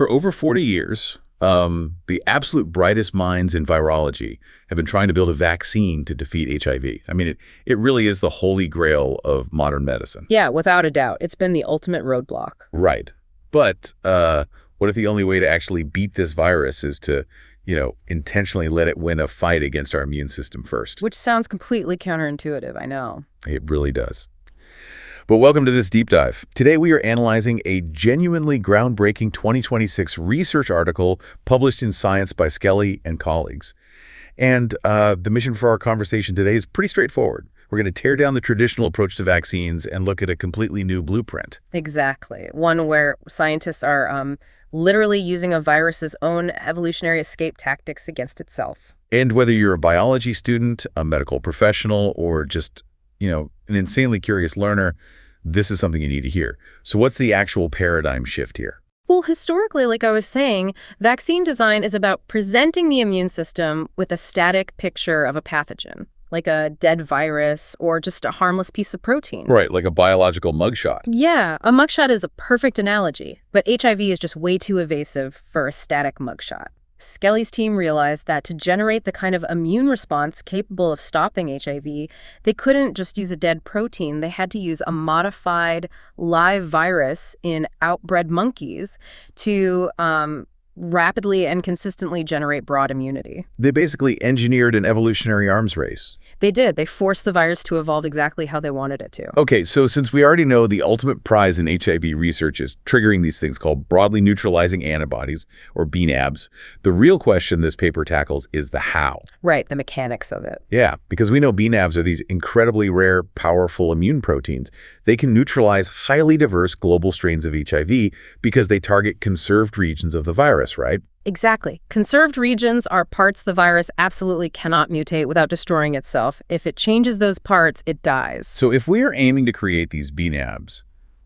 For over 40 years, the absolute brightest minds in virology have been trying to build a vaccine to defeat HIV. I mean, it really is the holy grail of modern medicine. Yeah, without a doubt. It's been the ultimate roadblock. Right. But what if the only way to actually beat this virus is to, intentionally let it win a fight against our immune system first? Which sounds completely counterintuitive, I know. It really does. But welcome to this deep dive. Today we are analyzing a genuinely groundbreaking 2026 research article published in Science by Skelly and colleagues. And the mission for our conversation today is pretty straightforward. We're going to tear down the traditional approach to vaccines and look at a completely new blueprint. Exactly. One where scientists are literally using a virus's own evolutionary escape tactics against itself. And whether you're a biology student, a medical professional, or just, an insanely curious learner, this is something you need to hear. So what's the actual paradigm shift here? Well, historically, like I was saying, vaccine design is about presenting the immune system with a static picture of a pathogen, like a dead virus or just a harmless piece of protein. Right, like a biological mugshot. Yeah, a mugshot is a perfect analogy, but HIV is just way too evasive for a static mugshot. Skelly's team realized that to generate the kind of immune response capable of stopping HIV, they couldn't just use a dead protein. They had to use a modified live virus in outbred monkeys to rapidly and consistently generate broad immunity. They basically engineered an evolutionary arms race. They did. They forced the virus to evolve exactly how they wanted it to. Okay, so since we already know the ultimate prize in HIV research is triggering these things called broadly neutralizing antibodies, or bNAbs, the real question this paper tackles is the how. Right, the mechanics of it. Yeah, because we know bNAbs are these incredibly rare, powerful immune proteins. They can neutralize highly diverse global strains of HIV because they target conserved regions of the virus, right? Exactly. Conserved regions are parts the virus absolutely cannot mutate without destroying itself. If it changes those parts, it dies. So if we are aiming to create these bNAbs,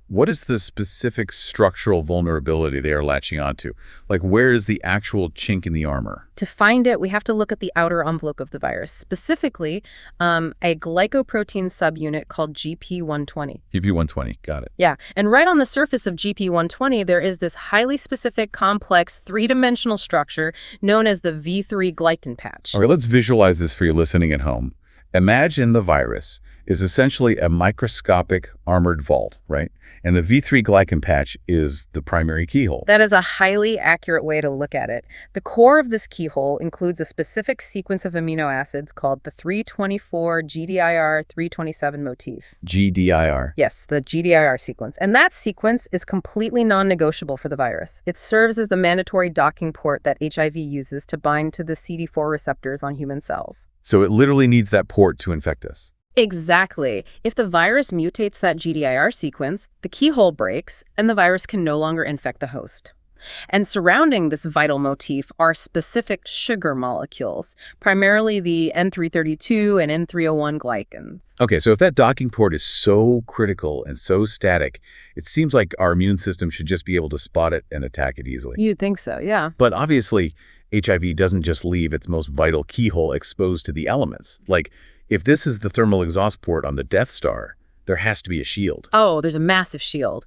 what is the specific structural vulnerability they are latching onto? Like, where is the actual chink in the armor? To find it, we have to look at the outer envelope of the virus, specifically a glycoprotein subunit called GP120. GP120, got it. Yeah, and right on the surface of GP120, there is this highly specific, complex, three-dimensional structure known as the V3-Glycan patch. All right, let's visualize this for you listening at home. Imagine the virus is essentially a microscopic armored vault, right? And the V3-Glycan patch is the primary keyhole. That is a highly accurate way to look at it. The core of this keyhole includes a specific sequence of amino acids called the 324 GDIR 327 motif. GDIR. Yes, the GDIR sequence. And that sequence is completely non-negotiable for the virus. It serves as the mandatory docking port that HIV uses to bind to the CD4 receptors on human cells. So it literally needs that port to infect us. Exactly. If the virus mutates that GDIR sequence, the keyhole breaks and the virus can no longer infect the host. And surrounding this vital motif are specific sugar molecules, primarily the N332 and N301 glycans. Okay, so if that docking port is so critical and so static, it seems like our immune system should just be able to spot it and attack it easily. You'd think so, yeah. But obviously, HIV doesn't just leave its most vital keyhole exposed to the elements. Like, if this is the thermal exhaust port on the Death Star, there has to be a shield. Oh, there's a massive shield.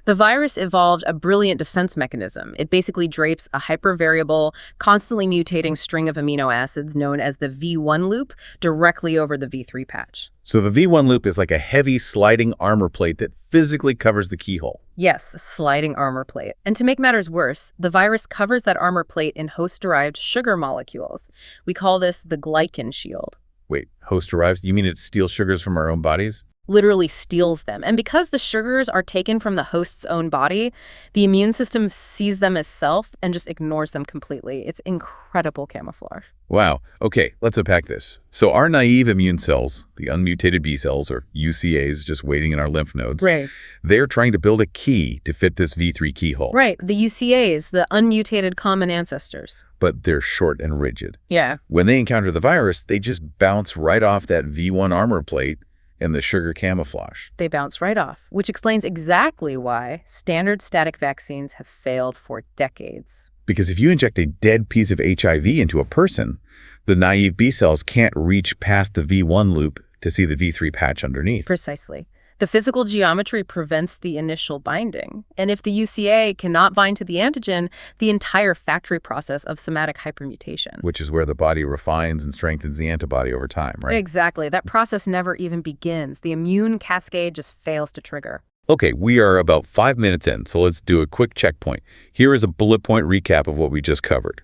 The virus evolved a brilliant defense mechanism. It basically drapes a hypervariable, constantly mutating string of amino acids known as the V1 loop directly over the V3 patch. So the V1 loop is like a heavy sliding armor plate that physically covers the keyhole. Yes, a sliding armor plate. And to make matters worse, the virus covers that armor plate in host-derived sugar molecules. We call this the glycan shield. Wait, host-derived? You mean it steals sugars from our own bodies? Literally steals them. And because the sugars are taken from the host's own body, the immune system sees them as self and just ignores them completely. It's incredible camouflage. Wow. Okay, let's unpack this. So our naive immune cells, the unmutated B cells, or UCAs, just waiting in our lymph nodes, Right. they're trying to build a key to fit this V3 keyhole. Right. The UCAs, the unmutated common ancestors. But they're short and rigid. Yeah. When they encounter the virus, they just bounce right off that V1 armor plate and the sugar camouflage. They bounce right off, which explains exactly why standard static vaccines have failed for decades. Because if you inject a dead piece of HIV into a person, the naive B cells can't reach past the V1 loop to see the V3 patch underneath. Precisely. The physical geometry prevents the initial binding. And if the UCA cannot bind to the antigen, the entire factory process of somatic hypermutation. Which is where the body refines and strengthens the antibody over time, right? Exactly. That process never even begins. The immune cascade just fails to trigger. Okay, we are about 5 minutes in, so let's do a quick checkpoint. Here is a bullet point recap of what we just covered.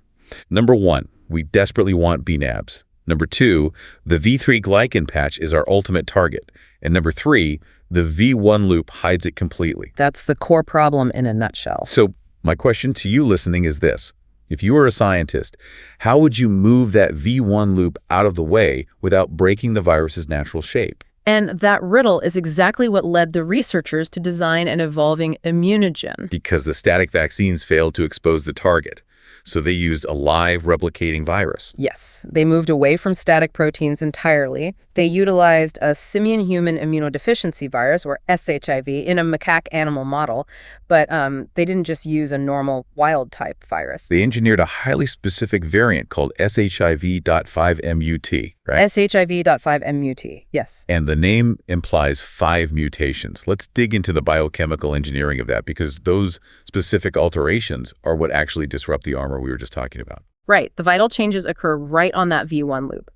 Number 1, we desperately want bNAbs. Number 2, the V3-Glycan patch is our ultimate target. And number 3, the V1 loop hides it completely. That's the core problem in a nutshell. So my question to you listening is this. If you were a scientist, how would you move that V1 loop out of the way without breaking the virus's natural shape? And that riddle is exactly what led the researchers to design an evolving immunogen. Because the static vaccines failed to expose the target. So they used a live replicating virus. Yes, they moved away from static proteins entirely. They utilized a simian-human immunodeficiency virus, or SHIV, in a macaque animal model, but they didn't just use a normal wild-type virus. They engineered a highly specific variant called SHIV.5MUT, right? SHIV.5MUT, yes. And the name implies 5 mutations. Let's dig into the biochemical engineering of that, because those specific alterations are what actually disrupt the armor we were just talking about. Right. The vital changes occur right on that V1 loop.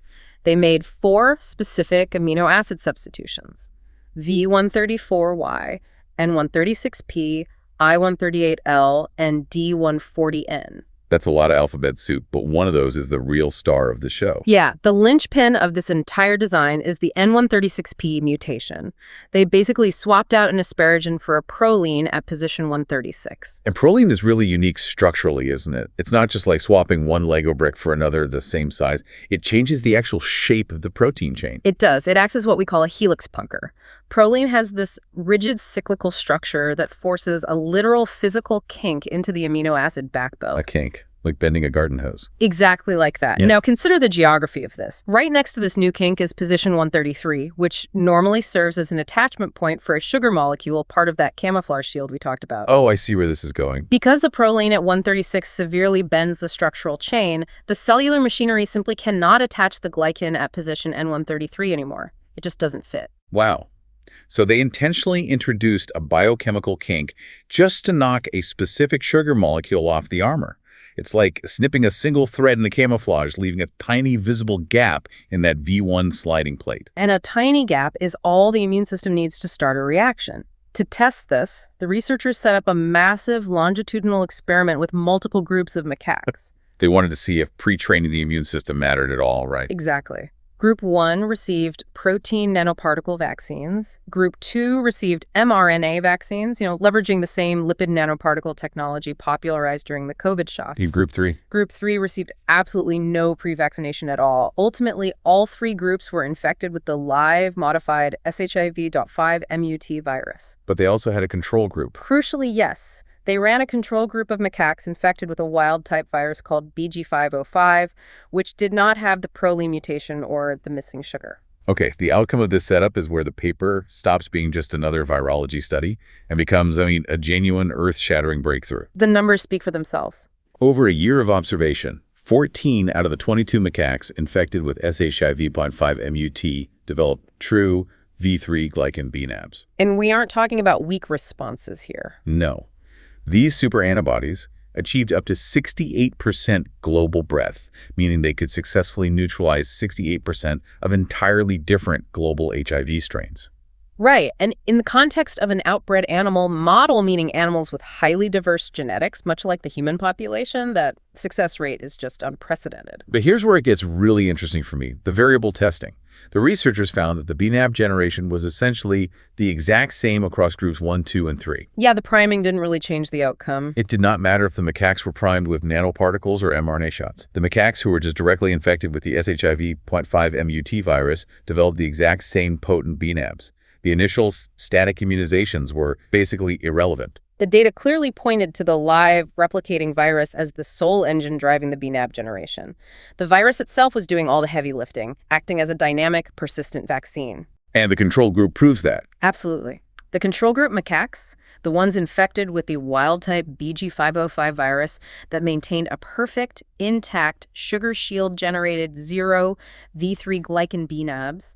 They made 4 specific amino acid substitutions: V134Y, N136P, I138L, and D140N. That's a lot of alphabet soup, but one of those is the real star of the show. Yeah, the linchpin of this entire design is the N136P mutation. They basically swapped out an asparagine for a proline at position 136. And proline is really unique structurally, isn't it? It's not just like swapping one Lego brick for another the same size. It changes the actual shape of the protein chain. It does. It acts as what we call a helix punker. Proline has this rigid cyclical structure that forces a literal physical kink into the amino acid backbone. A kink, like bending a garden hose. Exactly like that. Yeah. Now consider the geography of this. Right next to this new kink is position 133, which normally serves as an attachment point for a sugar molecule, part of that camouflage shield we talked about. Oh, I see where this is going. Because the proline at 136 severely bends the structural chain, the cellular machinery simply cannot attach the glycan at position N133 anymore. It just doesn't fit. Wow. So they intentionally introduced a biochemical kink just to knock a specific sugar molecule off the armor. It's like snipping a single thread in the camouflage, leaving a tiny visible gap in that V1 sliding plate. And a tiny gap is all the immune system needs to start a reaction. To test this, the researchers set up a massive longitudinal experiment with multiple groups of macaques. They wanted to see if pre-training the immune system mattered at all, right? Exactly. Group 1 received protein nanoparticle vaccines. Group 2 received mRNA vaccines, leveraging the same lipid nanoparticle technology popularized during the COVID shots. Group 3? Group 3 received absolutely no pre-vaccination at all. Ultimately, all 3 groups were infected with the live modified SHIV.5MUT virus. But they also had a control group. Crucially, yes. They ran a control group of macaques infected with a wild-type virus called BG505, which did not have the proline mutation or the missing sugar. Okay, the outcome of this setup is where the paper stops being just another virology study and becomes, a genuine earth-shattering breakthrough. The numbers speak for themselves. Over a year of observation, 14 out of the 22 macaques infected with SHIV.5MUT developed true V3-Glycan bNAbs. And we aren't talking about weak responses here. No. These super antibodies achieved up to 68% global breadth, meaning they could successfully neutralize 68% of entirely different global HIV strains. Right. And in the context of an outbred animal model, meaning animals with highly diverse genetics, much like the human population, that success rate is just unprecedented. But here's where it gets really interesting for me, the variable testing. The researchers found that the bNAb generation was essentially the exact same across groups 1, 2, and 3. Yeah, the priming didn't really change the outcome. It did not matter if the macaques were primed with nanoparticles or mRNA shots. The macaques who were just directly infected with the SHIV.5MUT virus developed the exact same potent bNAbs. The initial static immunizations were basically irrelevant. The data clearly pointed to the live replicating virus as the sole engine driving the bNAb generation. The virus itself was doing all the heavy lifting, acting as a dynamic, persistent vaccine. And the control group proves that. Absolutely. The control group macaques, the ones infected with the wild-type BG505 virus that maintained a perfect, intact, sugar shield-generated 0 V3-Glycan bNAbs,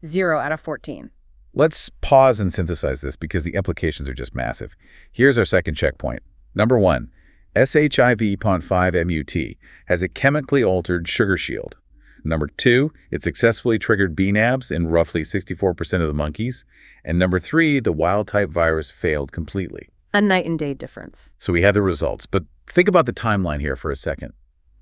0 out of 14. Let's pause and synthesize this because the implications are just massive. Here's our second checkpoint. Number 1, SHIV.5 MUT has a chemically altered sugar shield. Number 2, it successfully triggered bNAbs in roughly 64% of the monkeys. And number 3, the wild-type virus failed completely. A night and day difference. So we have the results, but think about the timeline here for a second.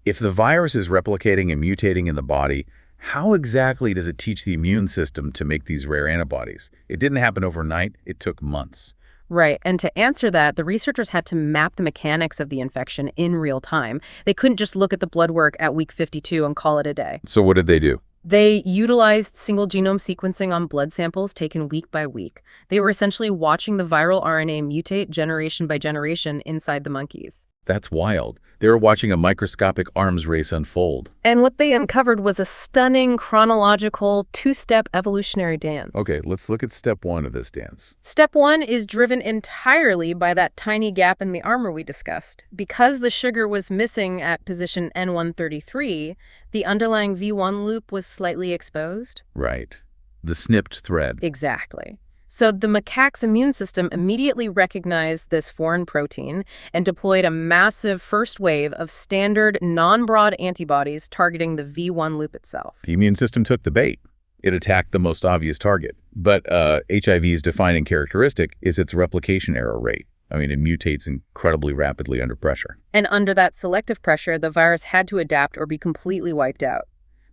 If the virus is replicating and mutating in the body, how exactly does it teach the immune system to make these rare antibodies? It didn't happen overnight. It took months. Right, and to answer that, the researchers had to map the mechanics of the infection in real time. They couldn't just look at the blood work at week 52 and call it a day. So what did they do? They utilized single genome sequencing on blood samples taken week by week. They were essentially watching the viral RNA mutate generation by generation inside the monkeys. That's wild. They were watching a microscopic arms race unfold. And what they uncovered was a stunning chronological two-step evolutionary dance. Okay, let's look at step 1 of this dance. Step 1 is driven entirely by that tiny gap in the armor we discussed. Because the sugar was missing at position N133, the underlying V1 loop was slightly exposed. Right. The snipped thread. Exactly. So the macaque's immune system immediately recognized this foreign protein and deployed a massive first wave of standard non-broad antibodies targeting the V1 loop itself. The immune system took the bait. It attacked the most obvious target. But HIV's defining characteristic is its replication error rate. I mean, it mutates incredibly rapidly under pressure. And under that selective pressure, the virus had to adapt or be completely wiped out.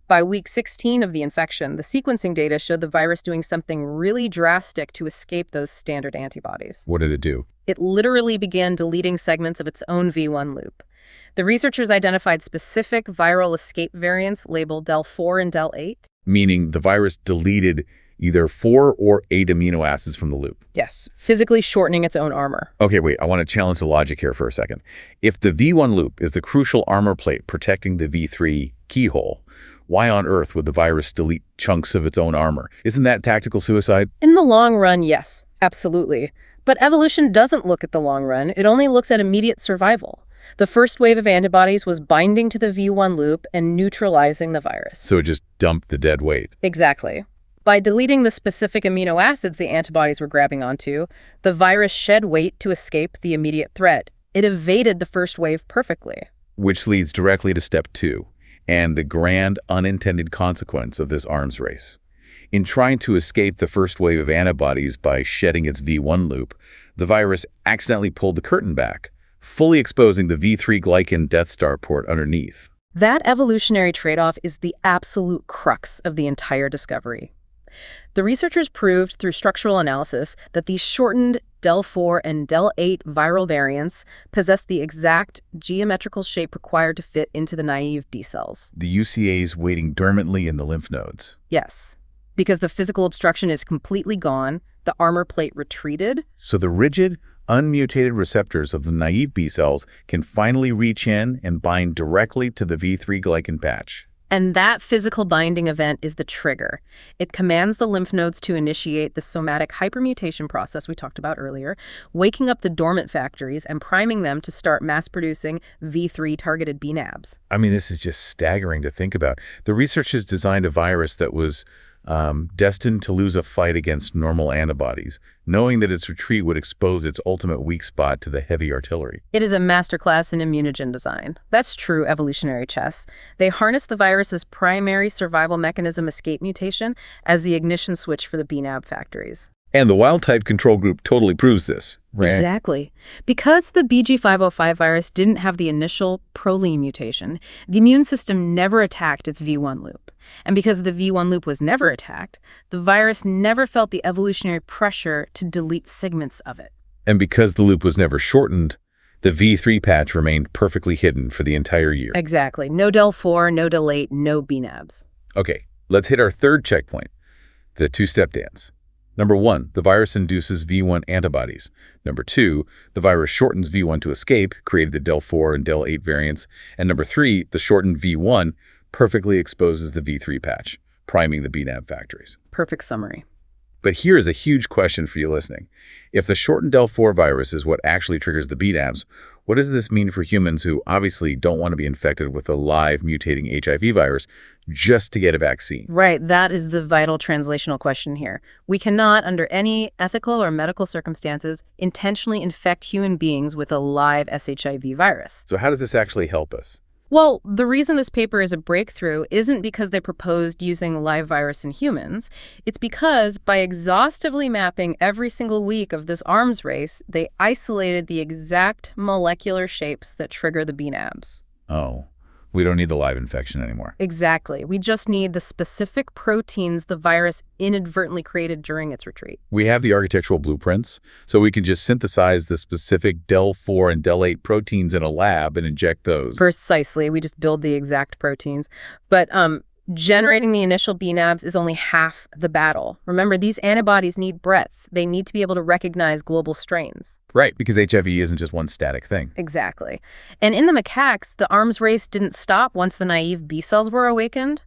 By week 16 of the infection, the sequencing data showed the virus doing something really drastic to escape those standard antibodies. What did it do? It literally began deleting segments of its own V1 loop. The researchers identified specific viral escape variants labeled del4 and del8. Meaning the virus deleted either 4 or 8 amino acids from the loop. Yes, physically shortening its own armor. Okay, wait, I want to challenge the logic here for a second. If the V1 loop is the crucial armor plate protecting the V3 keyhole, why on earth would the virus delete chunks of its own armor? Isn't that tactical suicide? In the long run, yes, absolutely. But evolution doesn't look at the long run. It only looks at immediate survival. The first wave of antibodies was binding to the V1 loop and neutralizing the virus. So it just dumped the dead weight. Exactly. By deleting the specific amino acids the antibodies were grabbing onto, the virus shed weight to escape the immediate threat. It evaded the first wave perfectly. Which leads directly to step 2. And the grand unintended consequence of this arms race. In trying to escape the first wave of antibodies by shedding its V1 loop, the virus accidentally pulled the curtain back, fully exposing the V3-Glycan Death Star port underneath. That evolutionary trade-off is the absolute crux of the entire discovery. The researchers proved through structural analysis that these shortened del4 and del8 viral variants possess the exact geometrical shape required to fit into the naive B cells. The UCAs waiting dormantly in the lymph nodes. Yes, because the physical obstruction is completely gone, the armor plate retreated. So the rigid, unmutated receptors of the naive B cells can finally reach in and bind directly to the V3-Glycan patch. And that physical binding event is the trigger. It commands the lymph nodes to initiate the somatic hypermutation process we talked about earlier, waking up the dormant factories and priming them to start mass-producing V3-targeted bNAbs. I mean, this is just staggering to think about. The researchers designed a virus that was destined to lose a fight against normal antibodies, knowing that its retreat would expose its ultimate weak spot to the heavy artillery. It is a masterclass in immunogen design. That's true evolutionary chess. They harness the virus's primary survival mechanism, escape mutation, as the ignition switch for the bNAb factories. And the wild-type control group totally proves this, right? Exactly. Because the BG505 virus didn't have the initial proline mutation, the immune system never attacked its V1 loop. And because the V1 loop was never attacked, the virus never felt the evolutionary pressure to delete segments of it. And because the loop was never shortened, the V3 patch remained perfectly hidden for the entire year. Exactly. No del4, no del8, no bNAbs. Okay, let's hit our third checkpoint, the two-step dance. Number 1, the virus induces V1 antibodies. Number 2, the virus shortens V1 to escape, created the del4 and del8 variants. And number 3, the shortened V1 perfectly exposes the V3 patch, priming the bNAb factories. Perfect summary. But here is a huge question for you listening. If the shortened del4 virus is what actually triggers the bNAbs, what does this mean for humans who obviously don't want to be infected with a live mutating HIV virus just to get a vaccine? Right, that is the vital translational question here. We cannot, under any ethical or medical circumstances, intentionally infect human beings with a live SHIV virus. So how does this actually help us? Well, the reason this paper is a breakthrough isn't because they proposed using a live virus in humans. It's because by exhaustively mapping every single week of this arms race, they isolated the exact molecular shapes that trigger the bNAbs. Oh, we don't need the live infection anymore. Exactly. We just need the specific proteins the virus inadvertently created during its retreat. We have the architectural blueprints, so we can just synthesize the specific del4 and del8 proteins in a lab and inject those. Precisely. We just build the exact proteins. But generating the initial bNAbs is only half the battle. Remember, these antibodies need breadth. They need to be able to recognize global strains. Right, because HIV isn't just one static thing. Exactly. And in the macaques, the arms race didn't stop once the naive B cells were awakened.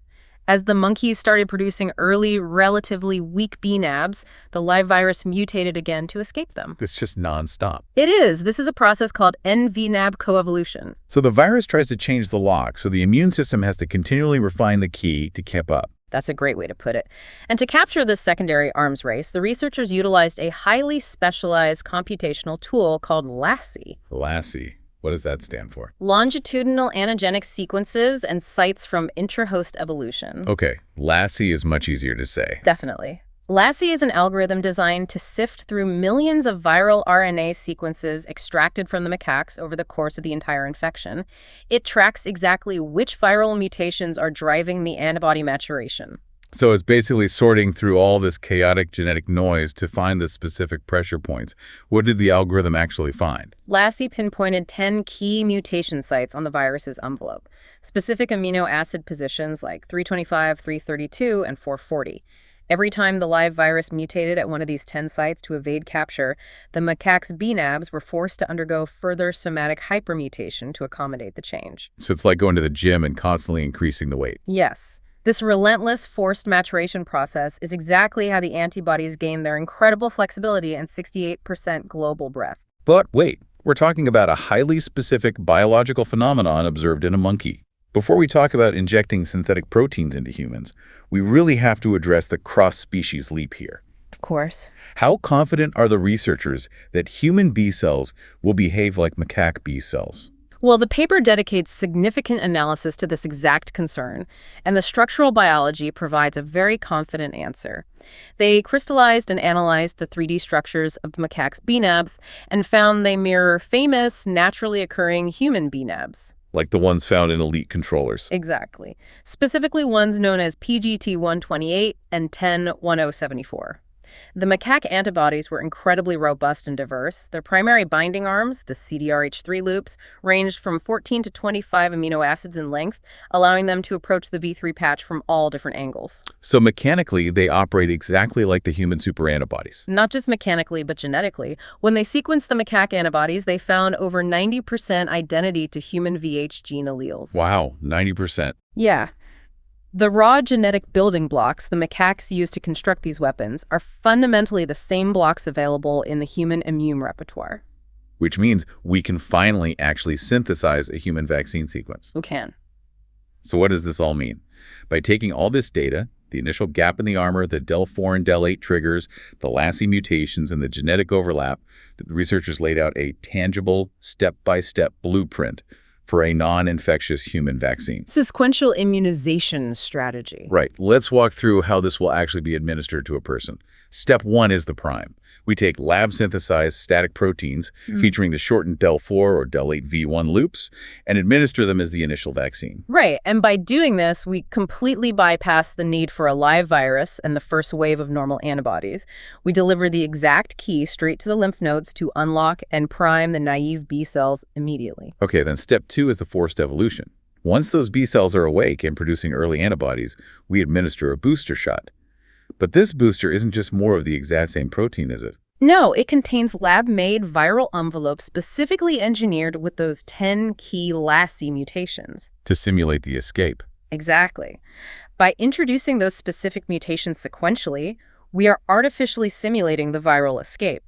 As the monkeys started producing early, relatively weak bNAbs, the live virus mutated again to escape them. It's just nonstop. It is. This is a process called nVNAb coevolution. So the virus tries to change the lock, so the immune system has to continually refine the key to keep up. That's a great way to put it. And to capture this secondary arms race, the researchers utilized a highly specialized computational tool called LASSI. LASSI. What does that stand for? Longitudinal antigenic sequences and sites from intrahost evolution. Okay, LASSI is much easier to say. Definitely. LASSI is an algorithm designed to sift through millions of viral RNA sequences extracted from the macaques over the course of the entire infection. It tracks exactly which viral mutations are driving the antibody maturation. So it's basically sorting through all this chaotic genetic noise to find the specific pressure points. What did the algorithm actually find? LASSI pinpointed 10 key mutation sites on the virus's envelope, specific amino acid positions like 325, 332, and 440. Every time the live virus mutated at one of these 10 sites to evade capture, the macaques' bNAbs were forced to undergo further somatic hypermutation to accommodate the change. So it's like going to the gym and constantly increasing the weight. Yes. This relentless forced maturation process is exactly how the antibodies gain their incredible flexibility and 68% global breadth. But wait, we're talking about a highly specific biological phenomenon observed in a monkey. Before we talk about injecting synthetic proteins into humans, we really have to address the cross-species leap here. Of course. How confident are the researchers that human B cells will behave like macaque B cells? Well, the paper dedicates significant analysis to this exact concern, and the structural biology provides a very confident answer. They crystallized and analyzed the 3D structures of the macaques' bNAbs and found they mirror famous, naturally occurring human bNAbs. Like the ones found in elite controllers. Exactly. Specifically ones known as PGT128 and 101074. The macaque antibodies were incredibly robust and diverse. Their primary binding arms, the CDRH3 loops, ranged from 14 to 25 amino acids in length, allowing them to approach the V3 patch from all different angles. So mechanically, they operate exactly like the human superantibodies. Not just mechanically, but genetically. When they sequenced the macaque antibodies, they found over 90% identity to human VH gene alleles. Wow, 90%. Yeah. The raw genetic building blocks the macaques use to construct these weapons are fundamentally the same blocks available in the human immune repertoire. Which means we can finally actually synthesize a human vaccine sequence. Who can? So what does this all mean? By taking all this data, the initial gap in the armor, the del4 and del8 triggers, the LASSI mutations, and the genetic overlap, the researchers laid out a tangible, step-by-step blueprint for a non-infectious human vaccine. Sequential immunization strategy. Right. Let's walk through how this will actually be administered to a person. Step 1 is the prime. We take lab-synthesized static proteins featuring the shortened del4 or del8 V1 loops and administer them as the initial vaccine. Right, and by doing this, we completely bypass the need for a live virus and the first wave of normal antibodies. We deliver the exact key straight to the lymph nodes to unlock and prime the naive B cells immediately. Okay, then step 2 is the forced evolution. Once those B cells are awake and producing early antibodies, we administer a booster shot. But this booster isn't just more of the exact same protein, is it? No, it contains lab-made viral envelopes specifically engineered with those 10 key LASSI mutations. To simulate the escape. Exactly. By introducing those specific mutations sequentially, We are artificially simulating the viral escape.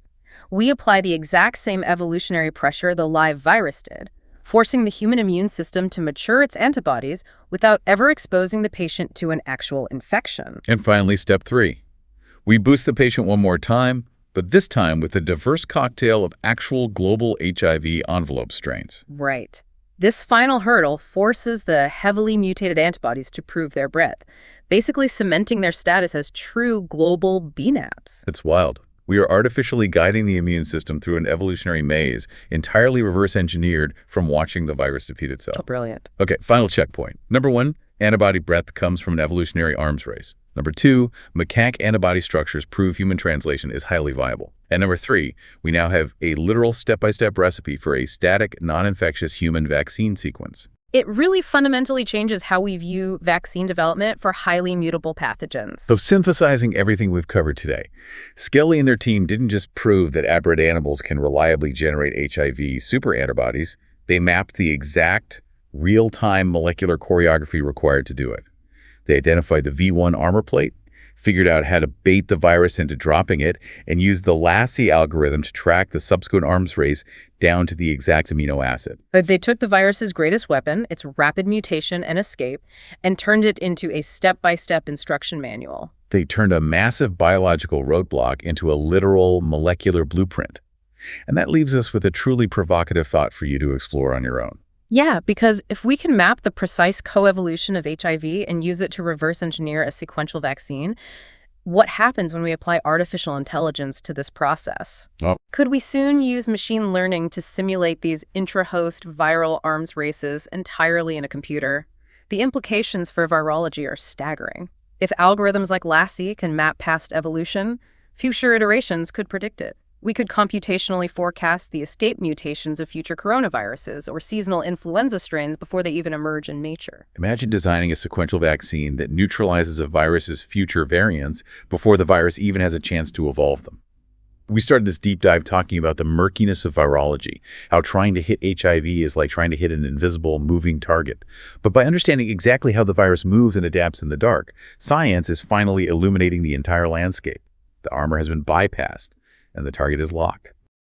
We apply the exact same evolutionary pressure the live virus did, forcing the human immune system to mature its antibodies without ever exposing the patient to an actual infection. And finally, step 3. We boost the patient one more time, but this time with a diverse cocktail of actual global HIV envelope strains. Right. This final hurdle forces the heavily mutated antibodies to prove their breadth, basically cementing their status as true global bNAbs. It's wild. We are artificially guiding the immune system through an evolutionary maze, entirely reverse-engineered from watching the virus defeat itself. Brilliant. Okay, final checkpoint. Number 1, antibody breadth comes from an evolutionary arms race. Number 2, macaque antibody structures prove human translation is highly viable. And number 3, we now have a literal step-by-step recipe for a static, non-infectious human vaccine sequence. It really fundamentally changes how we view vaccine development for highly mutable pathogens. So synthesizing everything we've covered today, Skelly and their team didn't just prove that outbred animals can reliably generate HIV super antibodies, they mapped the exact real-time molecular choreography required to do it. They identified the V1 armor plate, figured out how to bait the virus into dropping it, and used the Lassie algorithm to track the subsequent arms race down to the exact amino acid. They took the virus's greatest weapon, its rapid mutation and escape, and turned it into a step-by-step instruction manual. They turned a massive biological roadblock into a literal molecular blueprint. And that leaves us with a truly provocative thought for you to explore on your own. Yeah, because if we can map the precise coevolution of HIV and use it to reverse engineer a sequential vaccine, what happens when we apply artificial intelligence to this process? Could we soon use machine learning to simulate these intra-host viral arms races entirely in a computer? The implications for virology are staggering. If algorithms like Lassie can map past evolution, future iterations could predict it. We could computationally forecast the escape mutations of future coronaviruses or seasonal influenza strains before they even emerge in nature. Imagine designing a sequential vaccine that neutralizes a virus's future variants before the virus even has a chance to evolve them. We started this deep dive talking about the murkiness of virology, how trying to hit HIV is like trying to hit an invisible, moving target. But by understanding exactly how the virus moves and adapts in the dark, science is finally illuminating the entire landscape. The armor has been bypassed, and the target is locked.